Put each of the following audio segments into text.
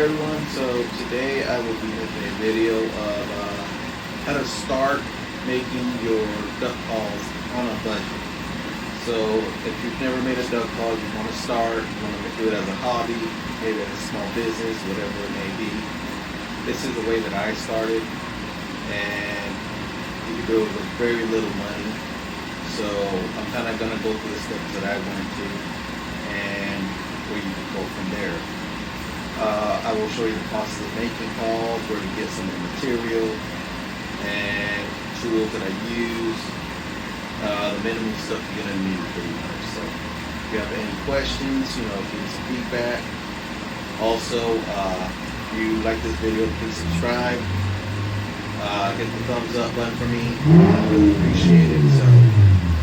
everyone, so today I will be making a video of how to start making your duck calls on a budget. So if you've never made a duck call, you want to start, you want to do it as a hobby, maybe as a small business, whatever it may be. This is the way that I started, and you can do it with very little money. So I'm kind of going to go through the steps that I went to and where you can go from there. I will show you the process of making calls, where to get some of the material, and tools that I use, the minimum stuff you're going to need pretty much. So if you have any questions, give me some feedback. Also, if you like this video, please subscribe. Hit the thumbs up button for me. I really appreciate it. So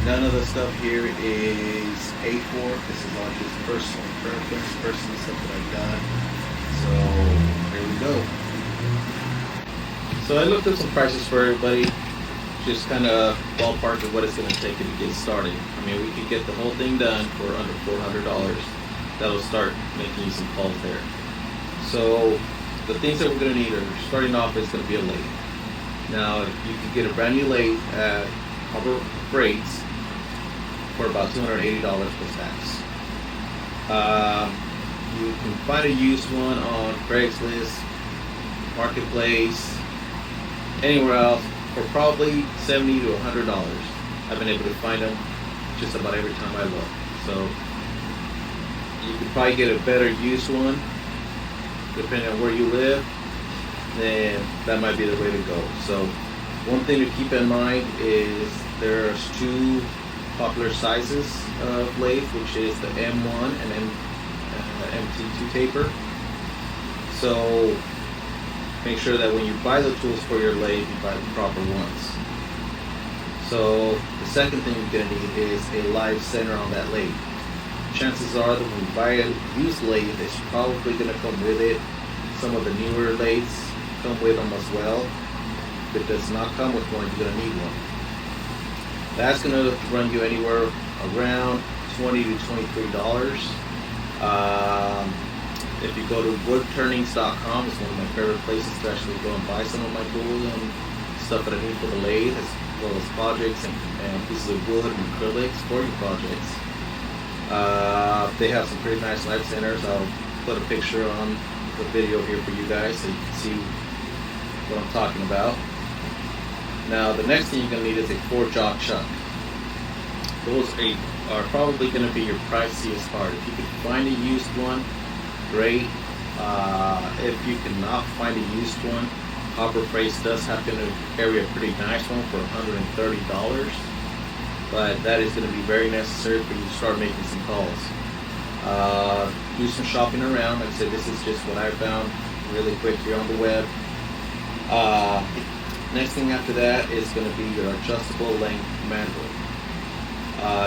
none of the stuff here is paid for. This is all just personal preference, personal stuff that I've done. So here we go. So I looked at some prices for everybody, just kind of ballpark of what it's going to take to get started. I mean, we could get the whole thing done for under $400. That'll start making you some calls there. So the things that we're going to need are, starting off, is going to be a lathe. Now, you can get a brand new lathe at Harbor Freights for about $280 plus tax. You can find a used one on Craigslist, Marketplace, anywhere else for probably $70 to $100. I've been able to find them just about every time I look. So you could probably get a better used one, depending on where you live. Then that might be the way to go. So one thing to keep in mind is there's two popular sizes of lathe, which is the M1 and MT2 taper. So make sure that when you buy the tools for your lathe, you buy the proper ones. So the second thing you're going to need is a live center on that lathe. Chances are that when you buy a used lathe, it's probably going to come with it. Some of the newer lathes come with them as well. If it does not come with one, you're going to need one. That's going to run you anywhere around $20 to $23. If you go to woodturnings.com, it's one of my favorite places to actually go and buy some of my tools and stuff that I need for the lathe, as well as projects and pieces of wood and acrylics for your projects. They have some pretty nice live centers. I'll put a picture on the video here for you guys so you can see what I'm talking about. Now, the next thing you're going to need is a 4-jaw chuck. Those are probably going to be your priciest part. If you can find a used one, great. If you cannot find a used one, Harbor Freights does happen to carry a pretty nice one for $130, but that is going to be very necessary for you to start making some calls. Do some shopping around. Like I said, this is just what I found really quick here on the web. Next thing after that is going to be your adjustable length mandrel.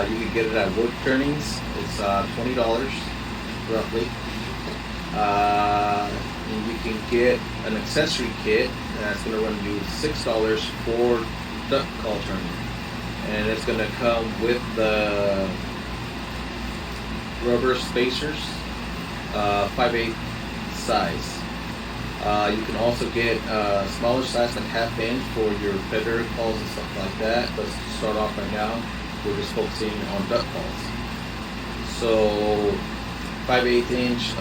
You can get it at Wood Turnings. It's $20 roughly. And you can get an accessory kit that's going to run you $6 for duck call turning, and it's going to come with the rubber spacers, 5/8 size. You can also get a smaller size, like ½ inch, for your better calls and stuff like that. But to start off right now, we're just focusing on duck calls. So 5/8 inch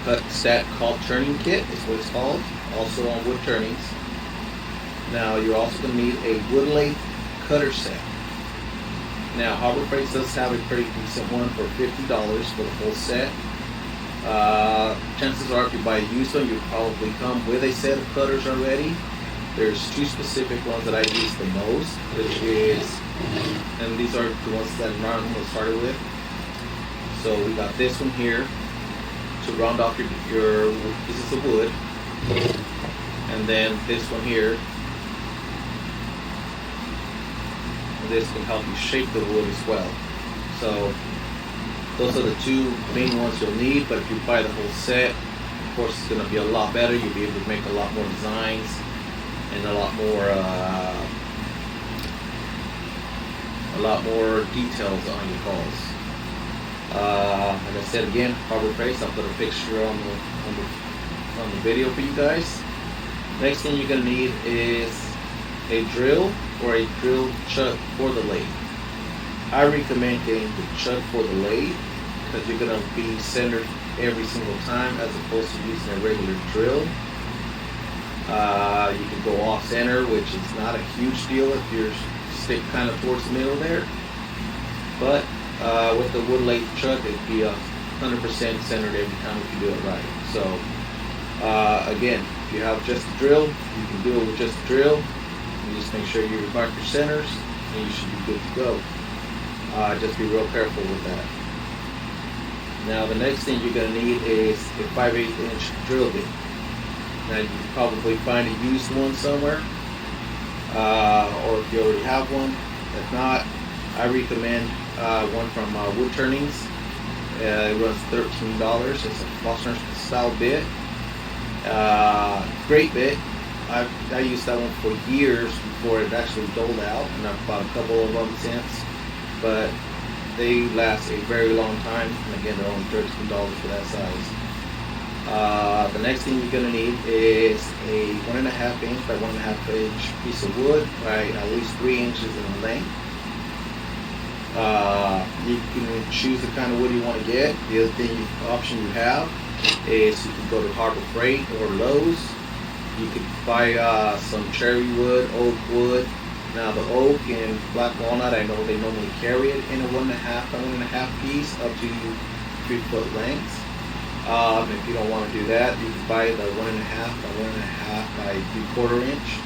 cut stat call turning kit is what it's called, also on Wood Turnings. Now, you're also going to need a wood lathe cutter set. Now, Harbor Freights does have a pretty decent one for $50 for the full set. Chances are, if you buy a used one, you'll probably come with a set of cutters already. There's two specific ones that I use the most, which is, and these are the ones that Ron started with. So we got this one here to round off your pieces of wood, and then this one here. And this can help you shape the wood as well. So those are the two main ones you'll need, but if you buy the whole set, of course it's going to be a lot better. You'll be able to make a lot more designs and a lot more details on your calls. Like I said again, Harbor Freight. I'll put a picture on the video for you guys. Next thing you're gonna need is a drill or a drill chuck for the lathe. I recommend getting the chuck for the lathe because you're gonna be centered every single time as opposed to using a regular drill. You can go off center, which is not a huge deal if you're stick kind of towards the middle there. But with the wood lathe chuck, it'd be 100% centered every time if you do it right. So again, if you have just a drill, you can do it with just a drill. You just make sure you mark your centers, and you should be good to go. Just be real careful with that. Now the next thing you're going to need is a 5/8 inch drill bit. Now you can probably find a used one somewhere, or if you already have one. If not, I recommend one from Wood Turnings. It runs $13. It's a Foster style bit. Great bit. I used that one for years before it actually doled out, and I've bought a couple of them since. But they last a very long time, and again, they're only $13 for that size. The next thing you're going to need is a 1.5 inch by 1.5 inch piece of wood by at least 3 inches in length. You can choose the kind of wood you want to get. The other option you have is you can go to Harbor Freight or Lowe's. You could buy some cherry wood, oak wood. Now the oak and black walnut, I know they normally carry it in a 1.5 by 1.5 piece up to 3 foot lengths. If you don't want to do that, you can buy the 1.5 by 1.5 by 3/4 inch,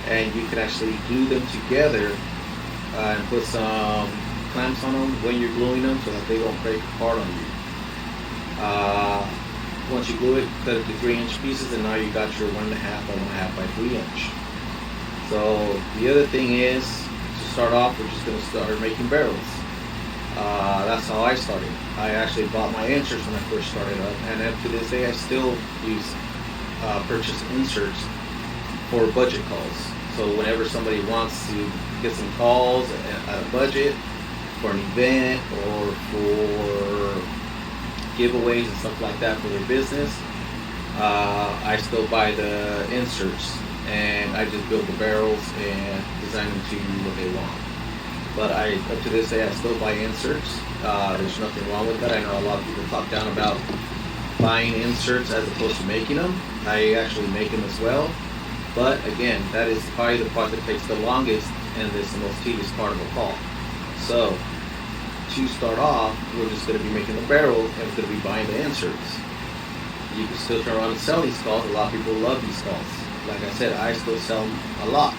and you can actually glue them together and put some clamps on them when you're gluing them so that they don't break apart on you. Once you glue it, cut it to 3 inch pieces, and now you got your 1.5 by 1.5 by 3 inch. So the other thing is, to start off, we're just going to start making barrels. That's how I started. I actually bought my inserts when I first started up, and up to this day I still use purchase inserts for budget calls. So whenever somebody wants to get some calls at a budget for an event or for giveaways and stuff like that for their business, I still buy the inserts, and I just build the barrels and design them to what they want. But up to this day, I still buy inserts. There's nothing wrong with that. I know a lot of people talk down about buying inserts as opposed to making them. I actually make them as well. But again, that is probably the part that takes the longest and is the most tedious part of a call. So to start off, we're just going to be making the barrels, and we're going to be buying the inserts. You can still turn around and sell these calls. A lot of people love these calls. Like I said, I still sell them a lot.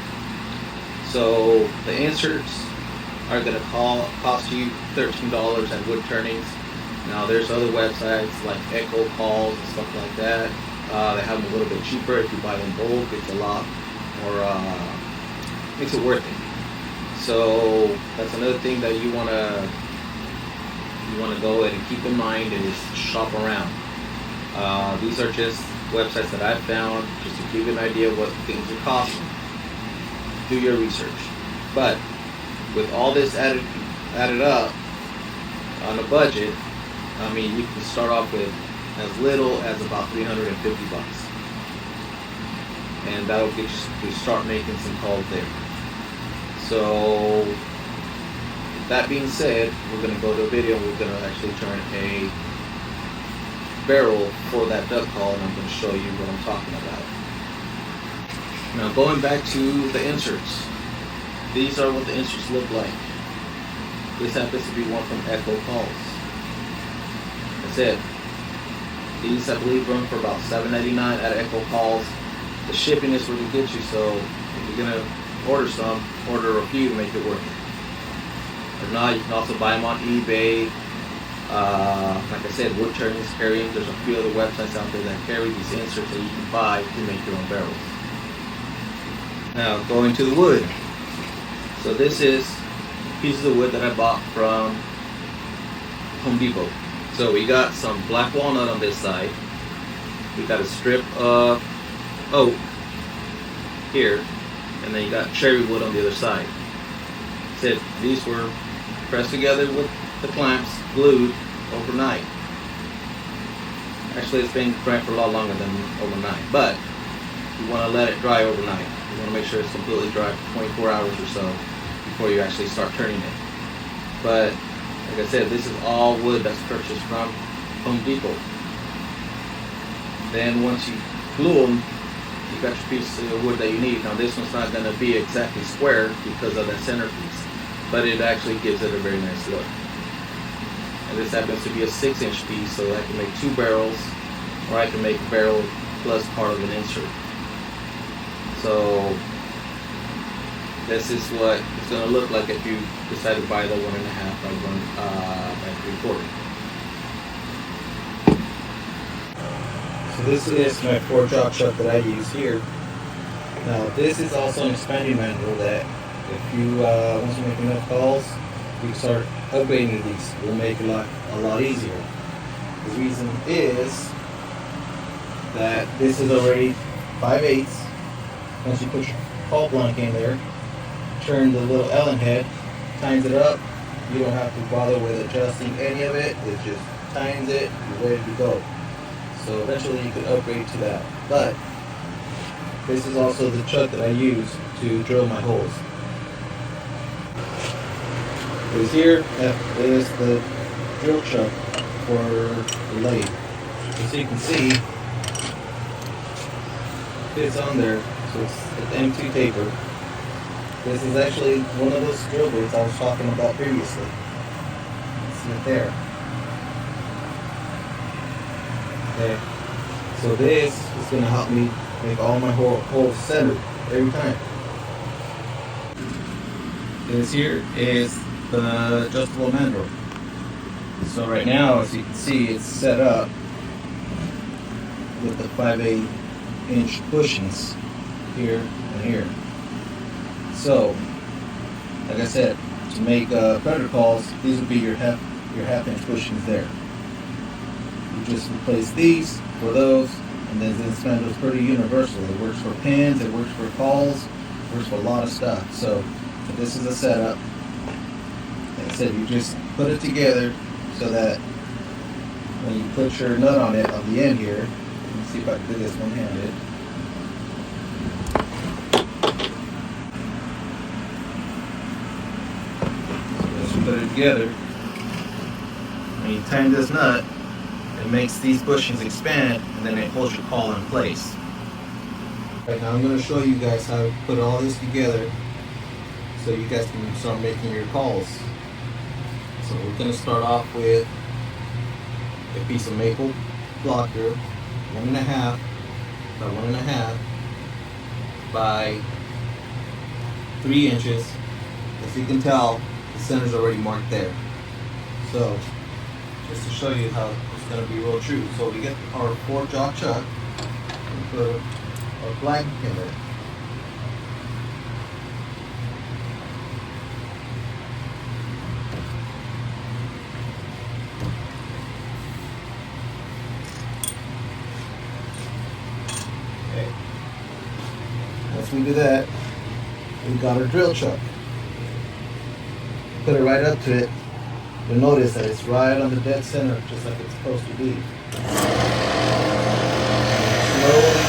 So the inserts are going to cost you $13 at Wood Turnings. Now there's other websites like Echo Calls and stuff like that. They have them a little bit cheaper. If you buy them bulk, it's a lot more, makes it worth it. So that's another thing that you want to go ahead and keep in mind is shop around. These are just websites that I've found just to give you an idea of what things are costing. Do your research. But with all this added up on a budget, I mean, you can start off with as little as about $350, and that'll get you to start making some calls there. So that being said, we're going to go to a video and we're going to actually turn a barrel for that duck call, and I'm going to show you what I'm talking about. Now going back to the inserts, these are what the inserts look like. This happens to be one from Echo Calls. That's it. These, I believe, run for about $7.99 at Echo Calls. The shipping is really good, so if you're gonna order a few to make it worth it. If not, you can also buy them on eBay. Like I said, Wood Turnings carry them. There's a few other websites out there that carry these inserts that you can buy to make your own barrels. Now, going to the wood. So this is pieces of wood that I bought from Home Depot. So we got some black walnut on this side. We got a strip of oak here, and then you got cherry wood on the other side. These were pressed together with the clamps, glued, overnight. Actually, it's been dry for a lot longer than overnight, but you want to let it dry overnight. You want to make sure it's completely dry for 24 hours or so before you actually start turning it. But like I said, this is all wood that's purchased from Home Depot. Then once you glue them, you got your piece of wood that you need. Now this one's not going to be exactly square because of that centerpiece, but it actually gives it a very nice look. And this happens to be a 6-inch piece, so I can make 2 barrels, or I can make a barrel plus part of an insert. So this is what it's going to look like if you decide to buy the 1.5 by 3/4. So this is my 4-jaw chuck that I use here. Now this is also an expanding manual that if you once you make enough calls, you can start upgrading these. It will make it a lot easier. The reason is that this is already 5/8. Once you put your call blank in there, turn the little Allen head, tightens it up. You don't have to bother with adjusting any of it. It just tightens it, you're ready to go. So eventually you could upgrade to that. But this is also the chuck that I use to drill my holes. Because here is the drill chuck for the lathe. As you can see, it's on there, so it's the M2 taper. This is actually one of those drill bits I was talking about previously. See it there. Okay. So this is going to help me make all my holes centered every time. This here is the adjustable mandrel. So right now, as you can see, it's set up with the 5/8-inch bushings here and here. So, like I said, to make predator calls, these would be your half-inch bushings there. You just replace these for those, and then this mandrel is pretty universal. It works for pins, it works for calls, it works for a lot of stuff. So this is a setup. Like I said, you just put it together so that when you put your nut on it on the end here, let me see if I can do this one-handed. So just put it together. When you tighten this nut, it makes these bushings expand, and then it holds your call in place. Right now I'm going to show you guys how to put all this together so you guys can start making your calls. So we're going to start off with a piece of maple blocker, 1.5 by 1.5 by 3 inches. As you can tell, the center's already marked there. So just to show you how it's going to be real true. So we get our 4-jaw chuck and put our blank in there. Okay. Once we do that, we got our drill chuck. Put it right up to it. You'll notice that it's right on the dead center, just like it's supposed to be. Slowly.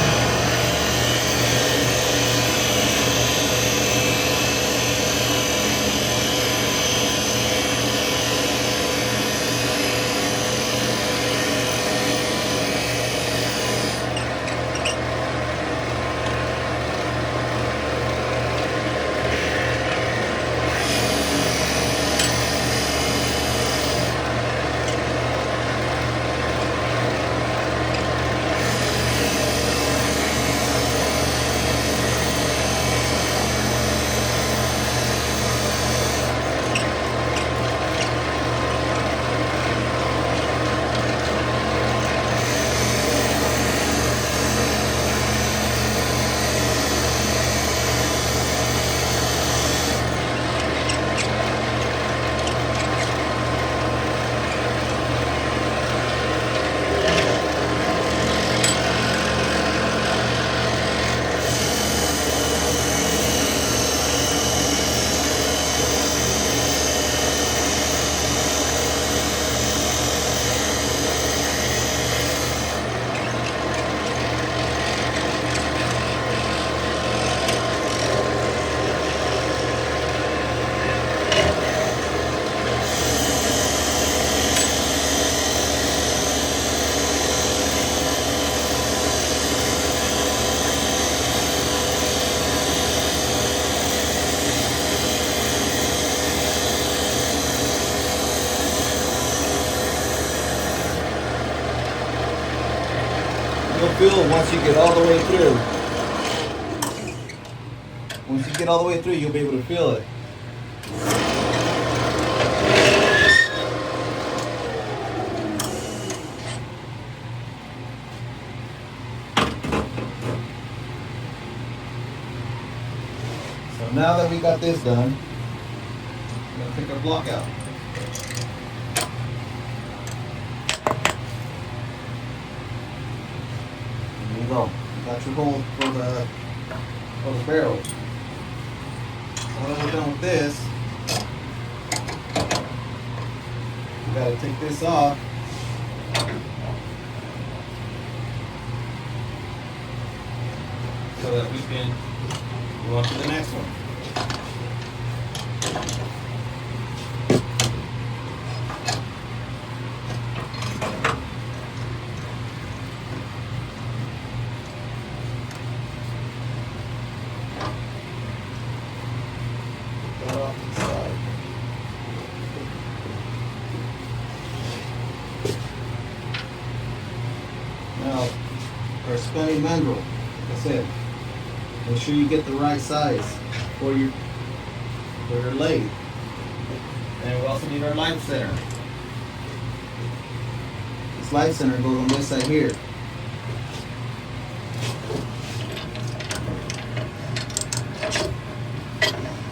You'll feel it once you get all the way through. Once you get all the way through, you'll be able to feel it. So now that we got this done, I'm going to take our block out. There you go. You got your hole for the barrel. Now that we're done with this, we got to take this off. So that we can go on to the next one. That off to the side. Now, our spinning mandrel, like I said, make sure you get the right size for your lathe. And we also need our light center. This light center goes on this side here.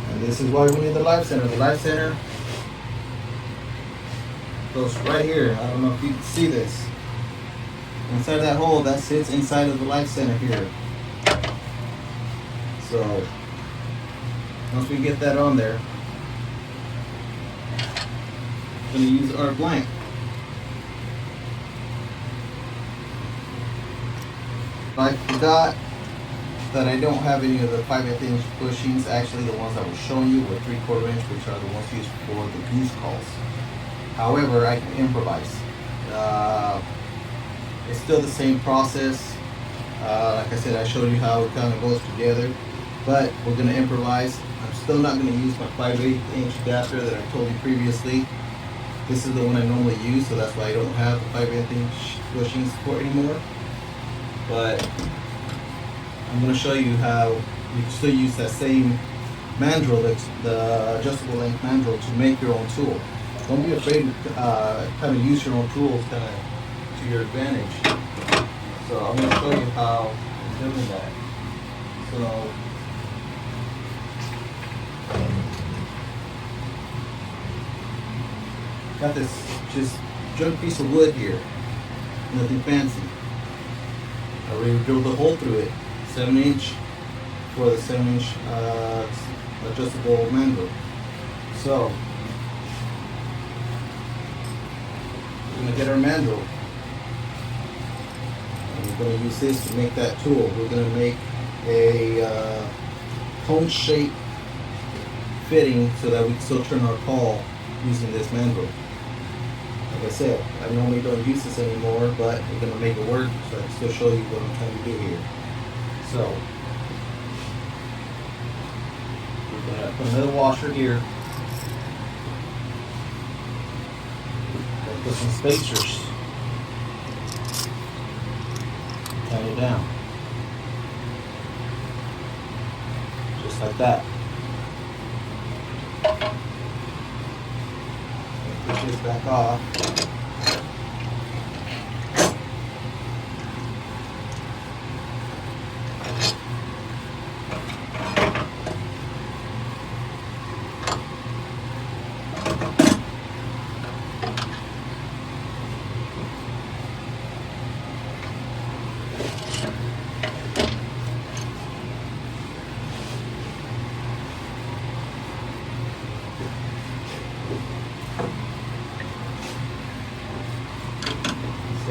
And this is why we need the light center. The light center goes right here. I don't know if you can see this. Inside that hole, that sits inside of the light center here. So once we get that on there, we're going to use our blank. I forgot that I don't have any of the 5/8 inch bushings. Actually, the ones I was showing you were 3/4 inch, which are the ones used for the goose calls. However, I can improvise. It's still the same process. Like I said, I showed you how it kind of goes together, but we're going to improvise. I'm still not going to use my 5/8 inch adapter that I told you previously. This is the one I normally use, so that's why I don't have the 5/8 inch bushings for anymore. But I'm going to show you how you can still use that same mandrel, the adjustable length mandrel, to make your own tool. Don't be afraid to kind of use your own tools kind of to your advantage. So I'm going to show you how I'm doing that. So got this just junk piece of wood here, nothing fancy. I already drilled a hole through it, 7 inch for the 7 inch adjustable mandrel. So we're going to get our mandrel. We're going to use this to make that tool. We're going to make a cone shape fitting so that we can still turn our call using this mandrel. Like I said, I normally don't use this anymore, but we're going to make it work so I can still show you what I'm trying to do here. So we're going to put another washer here. Put some spacers. Tighten it down. Just like that. Push this back off.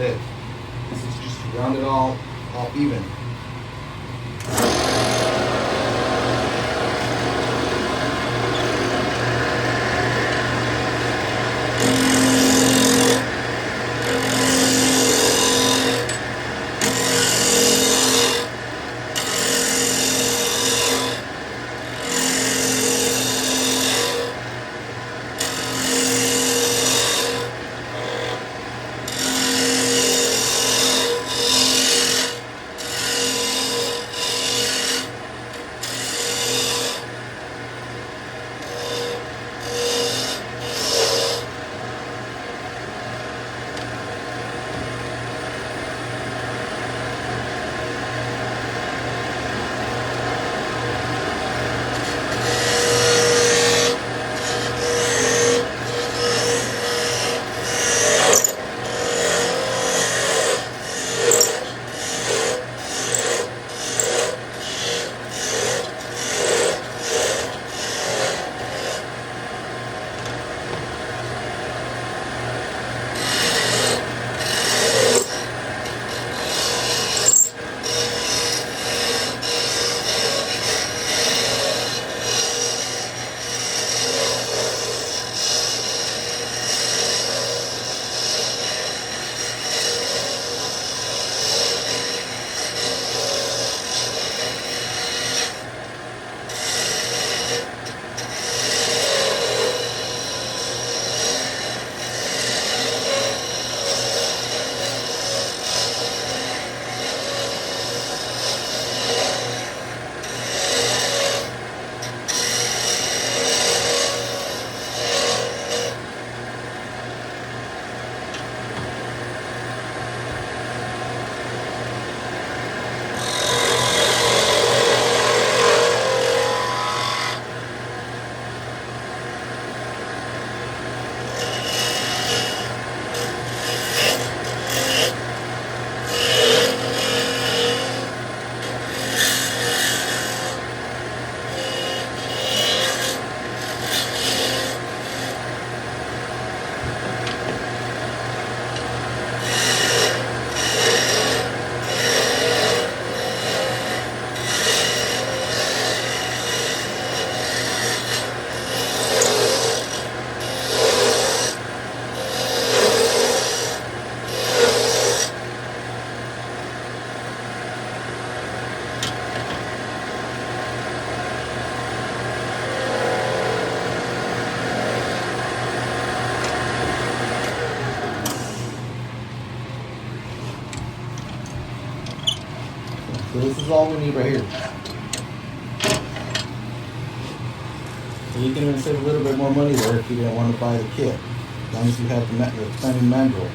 This is just to round it all off even. So this is all we need right here. So you can even save a little bit more money there if you didn't want to buy the kit, as long as you have the expanding mandrel.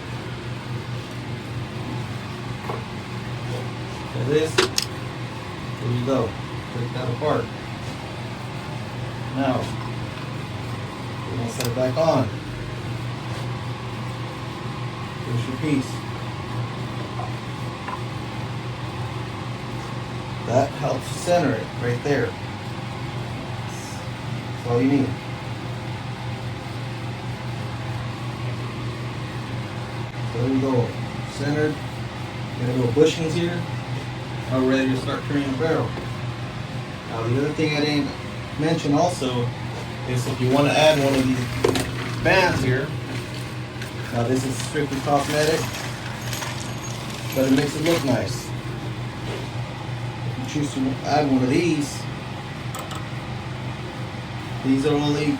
So this, there you go. Take that apart. Now, we're going to set it back on. Here's your piece. That helps center it right there. That's all you need. So there you go. Centered. Got a little bushings here. Now we're ready to start turning the barrel. Now the other thing I didn't mention also is if you want to add one of these bands here. Now this is strictly cosmetic, but it makes it look nice. If you choose to add one of these are only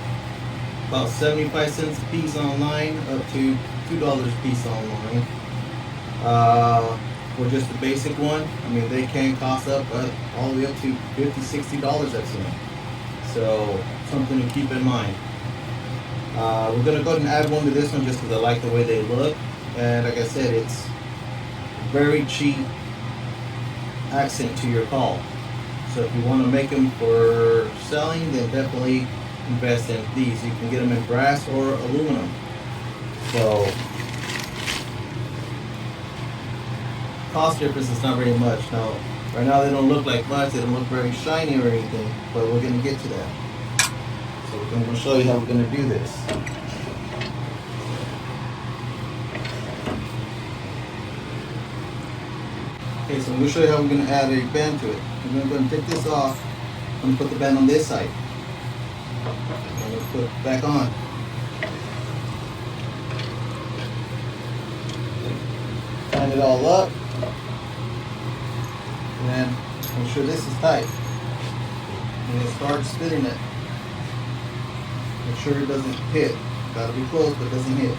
about 75 cents a piece online, up to $2 a piece online. For just the basic one, I mean they can cost up all the way up to $50, $60 I've seen. So something to keep in mind. We're gonna go ahead and add one to this one just because I like the way they look, and like I said, it's very cheap accent to your call. So if you want to make them for selling, then definitely invest in these. You can get them in brass or aluminum. So cost difference is not very much. Now, right now they don't look like much. They don't look very shiny or anything, but we're gonna get to that. So I'm going to show you how we're going to do this. Okay, so I'm going to show you how we're going to add a band to it. I'm going to go and take this off. I'm going to put the band on this side. I'm going to put it back on. Line it all up. And then make sure this is tight. And then start spinning it. Make sure it doesn't hit. Gotta be close, but it doesn't hit.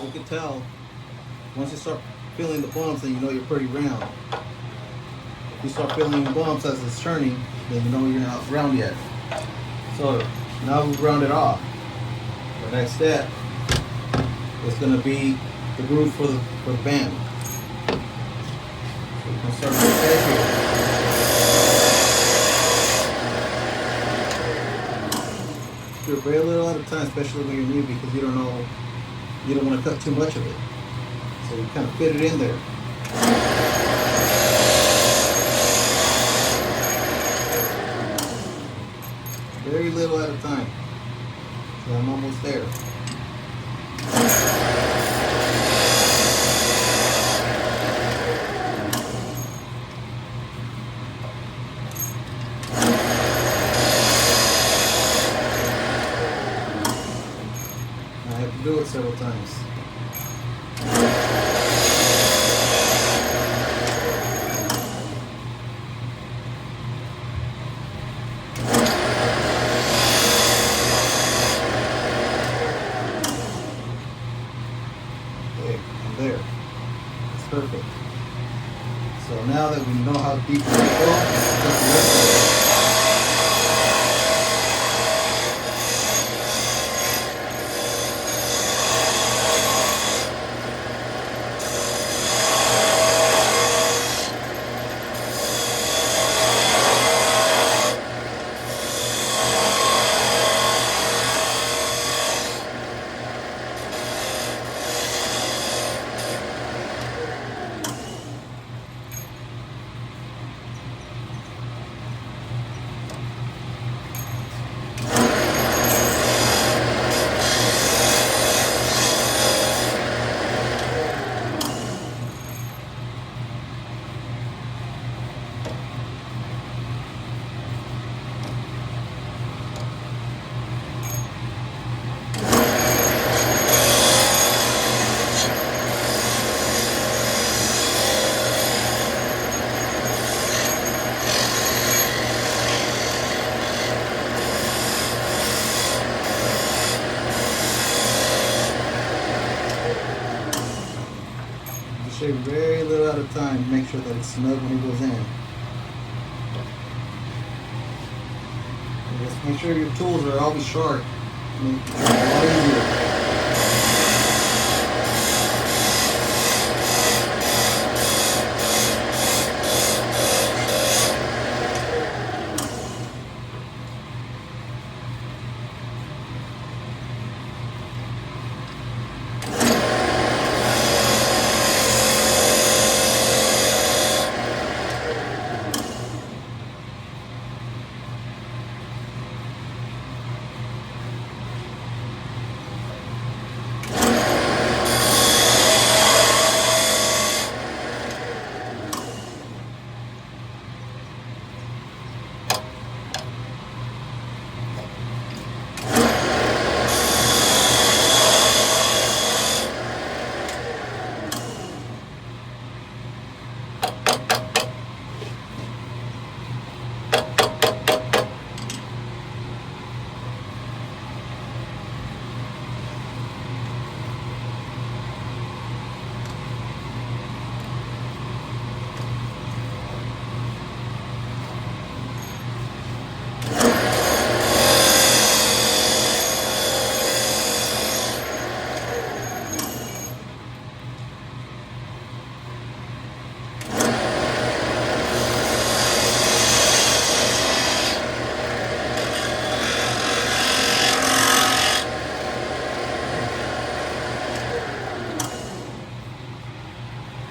You can tell once you start feeling the bumps, then you know you're pretty round. If you start feeling the bumps as it's turning, then you know you're not round yet. So now we've rounded off. The next step is going to be the groove for the band. So we can start right back here. Do it very little at a time, especially when you're new, because you don't want to cut too much of it. So you kind of fit it in there. Very little at a time. So I'm almost there. I have to do it several times. There. It's perfect. So now that we know how deep we go, let's cut the rest of it. take very little at a time to make sure that it's snug when it goes in. And just make sure your tools are always sharp. Make it a lot easier.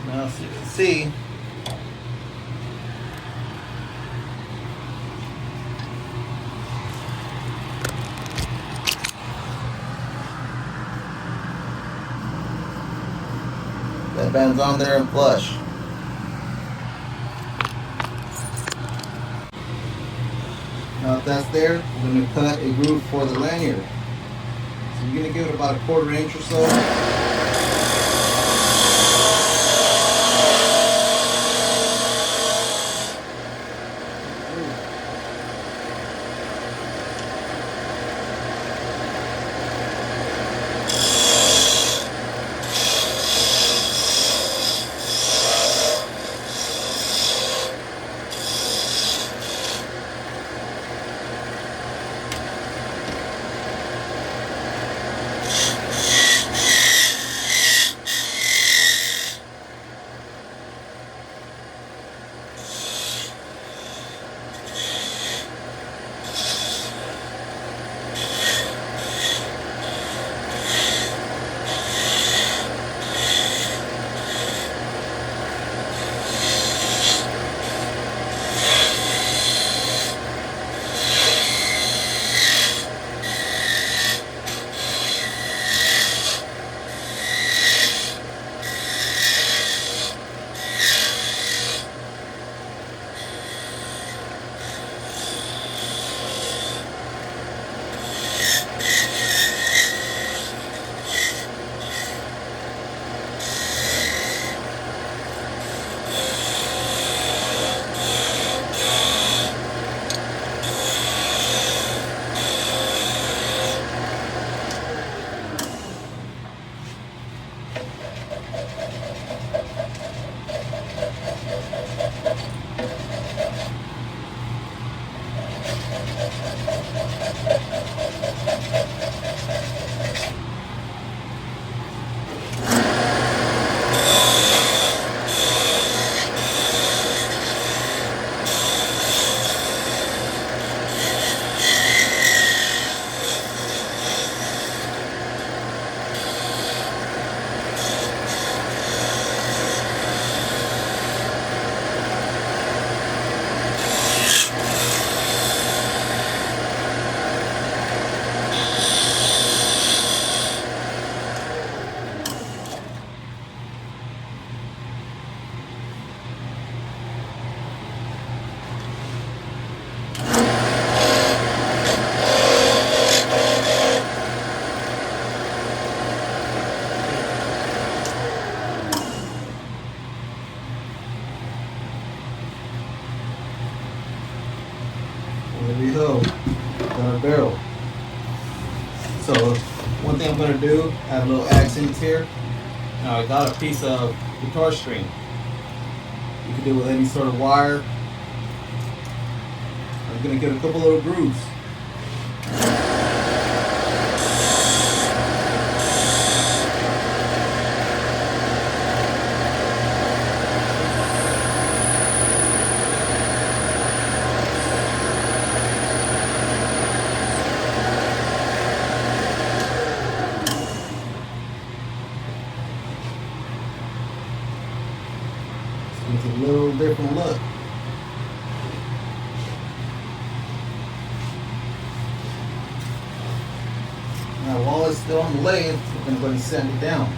Now, so you can see, that band's on there and flush. Now if that's there, we're going to cut a groove for the lanyard. So you're going to give it about a 1/4 inch or so. There we go, got our barrel. So one thing I'm going to do, add a little accents here. Now I got a piece of guitar string. You can do it with any sort of wire. I'm gonna get a couple little grooves. It's a little different look. Now while it's still on the lathe, we're going to go and sand it down.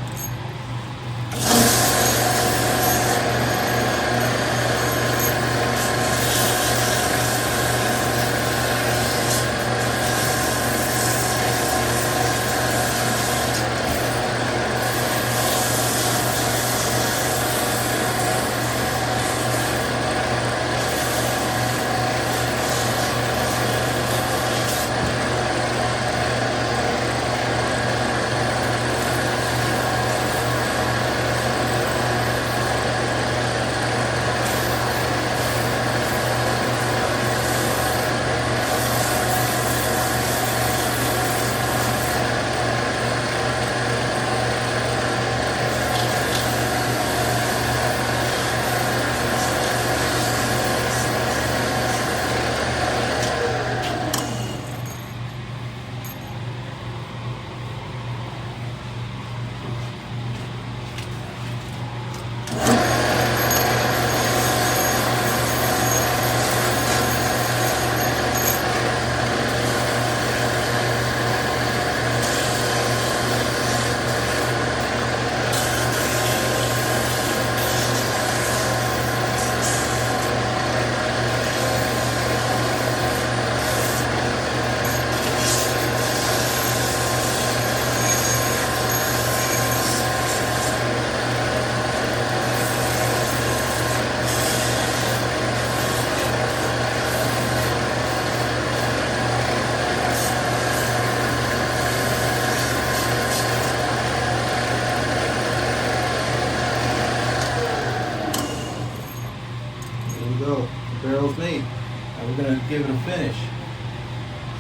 Go. The barrel's made. Now we're gonna give it a finish.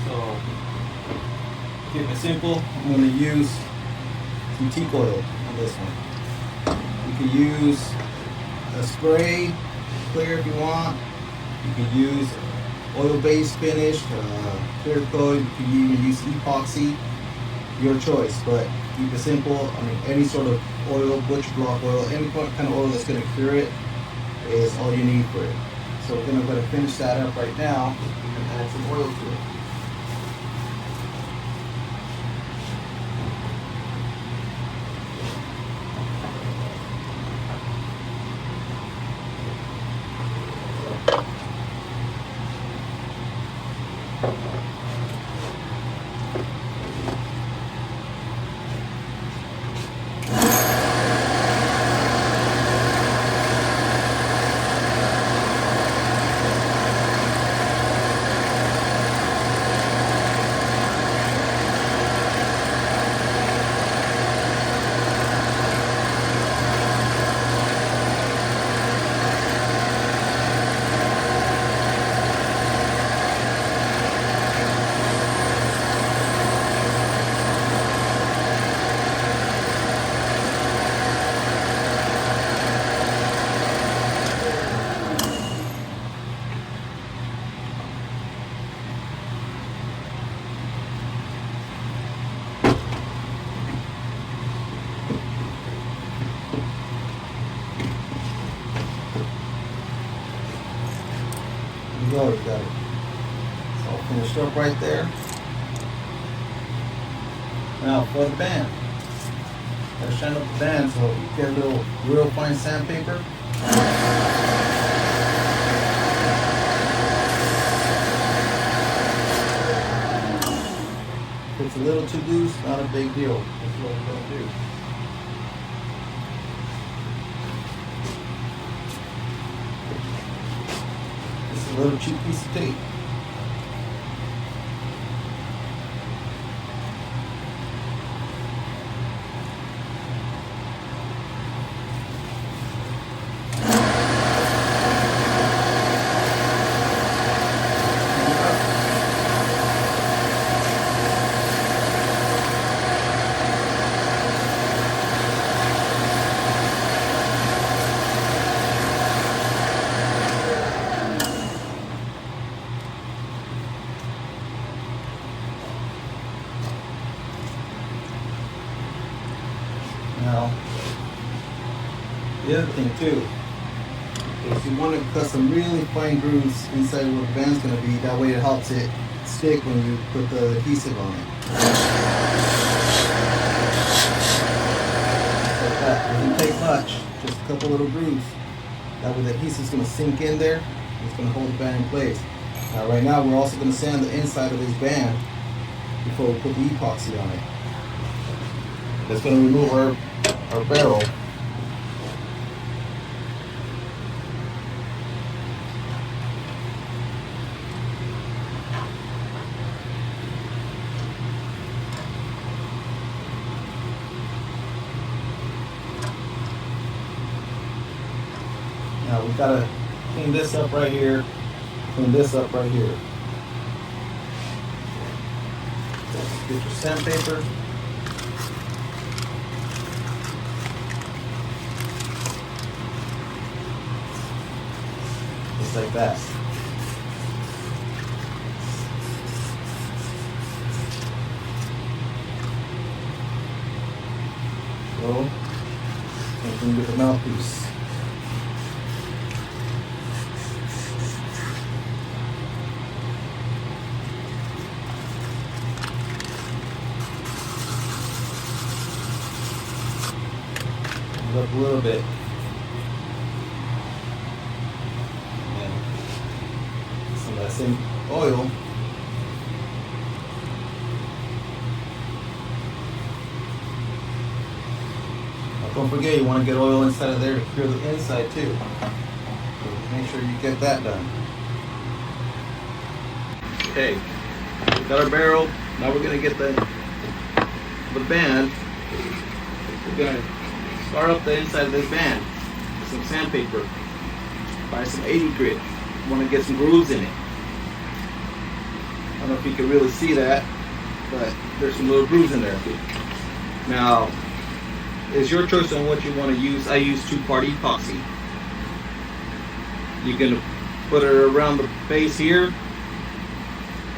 So, keep it simple. I'm gonna use some teak oil on this one. You can use a spray clear if you want. You can use oil-based finish, clear coat. You can even use epoxy. Your choice, but keep it simple. I mean, any sort of oil, butcher block oil, any kind of oil that's gonna cure it is all you need for it. So we're going to go to finish that up right now and add some oil to it. You go, you got it. It's all finished up right there. Now for the band. Gotta shine up the band so you get a little real fine sandpaper. If it's a little too loose, not a big deal. That's what we're gonna do. A little cheap piece of tape. Now, the other thing too is you want to cut some really fine grooves inside where the band's going to be. That way it helps it stick when you put the adhesive on it. Like that. It doesn't take much, just a couple little grooves. That way the adhesive's going to sink in there and it's going to hold the band in place. Now right now we're also going to sand the inside of this band before we put the epoxy on it. That's going to remove our barrel. Now we've got to clean this up right here, clean this up right here. Get your sandpaper. Just like that. So, and then get the mouthpiece. Up a little bit. And some of that same oil. Now don't forget, you want to get oil inside of there to cure the inside too. So make sure you get that done. Okay, we got our barrel. Now we're going to get the band. We're going to start up the inside of this band with some sandpaper. Buy some 80 grit. You want to get some grooves in it. I don't know if you can really see that, but there's some little grooves in there. Now, it's your choice on what you want to use. I use 2-part epoxy. You're going to put it around the base here,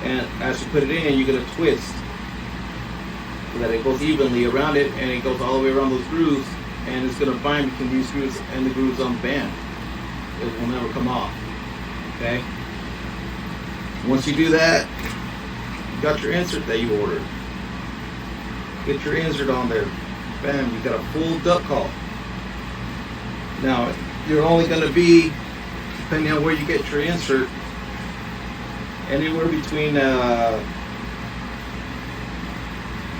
and as you put it in, you're going to twist so that it goes evenly around it, and it goes all the way around those grooves. And it's going to bind between these grooves and the grooves on the band. It will never come off. Okay? Once you do that, you got your insert that you ordered. Get your insert on there. Bam, you got a full duck call. Now, you're only going to be, depending on where you get your insert, anywhere between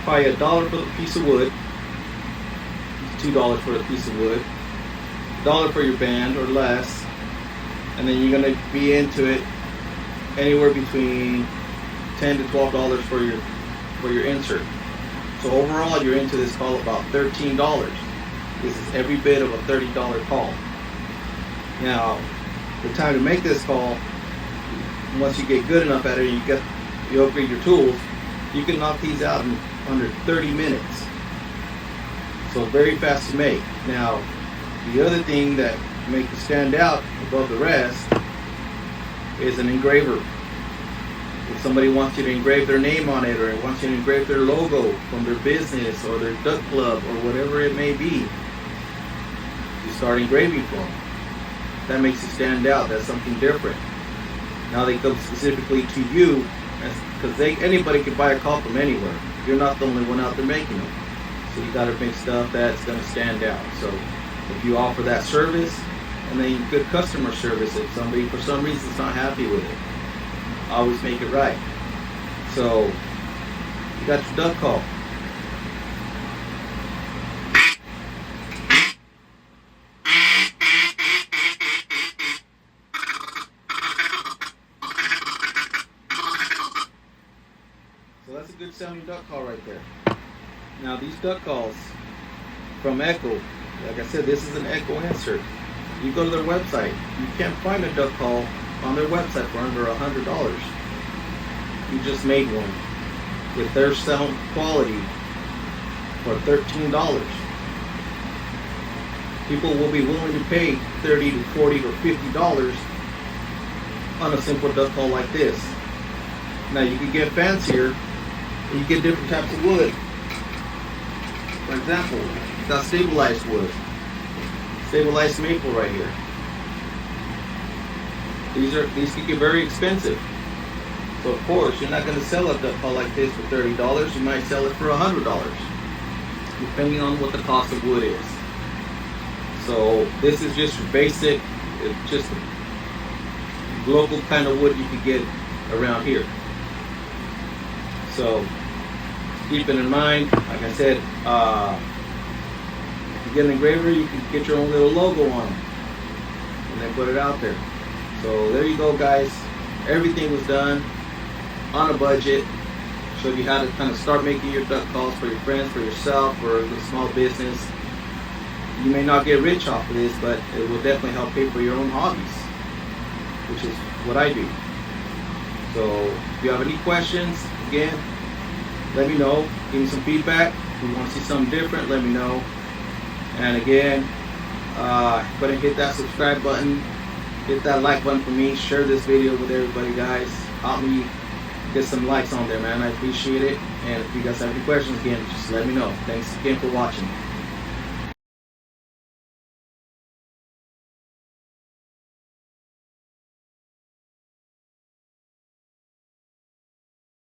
probably $1 for the piece of wood, $2 for a piece of wood, $1 for your band or less, and then you're going to be into it anywhere between $10 to $12 for your insert. So overall, you're into this call about $13. This is every bit of a $30 call. Now, the time to make this call, once you get good enough at it, you upgrade your tools, you can knock these out in under 30 minutes. So very fast to make. Now, the other thing that makes it stand out above the rest is an engraver. If somebody wants you to engrave their name on it, or wants you to engrave their logo from their business or their duck club or whatever it may be, you start engraving for them. That makes it stand out. That's something different. Now they come specifically to you, because anybody can buy a call from anywhere. You're not the only one out there making them. So you got to make stuff that's going to stand out. So if you offer that service, and then good customer service, if somebody for some reason is not happy with it, always make it right. So you got your duck call. So that's a good sounding duck call right there. Now these duck calls from Echo, like I said, this is an Echo insert. You go to their website, you can't find a duck call on their website for under $100. You just made one with their sound quality for $13. People will be willing to pay $30 to $40 or $50 on a simple duck call like this. Now you can get fancier, and you get different types of wood. For example, it's got stabilized wood, stabilized maple right here. These can get very expensive. So of course, you're not going to sell a duck call like this for $30. You might sell it for $100, depending on what the cost of wood is. So this is just your basic, just local kind of wood you can get around here. So keep it in mind. Like I said, if you get an engraver, you can get your own little logo on them and then put it out there. So there you go, guys. Everything was done on a budget. Showed you how to kind of start making your duck calls for your friends, for yourself, for a small business. You may not get rich off of this, but it will definitely help pay for your own hobbies, which is what I do. So if you have any questions, again, let me know. Give me some feedback. If you want to see something different, let me know. And again, go ahead and hit that subscribe button. Hit that like button for me. Share this video with everybody, guys. Help me get some likes on there, man. I appreciate it. And if you guys have any questions, again, just let me know. Thanks again for watching.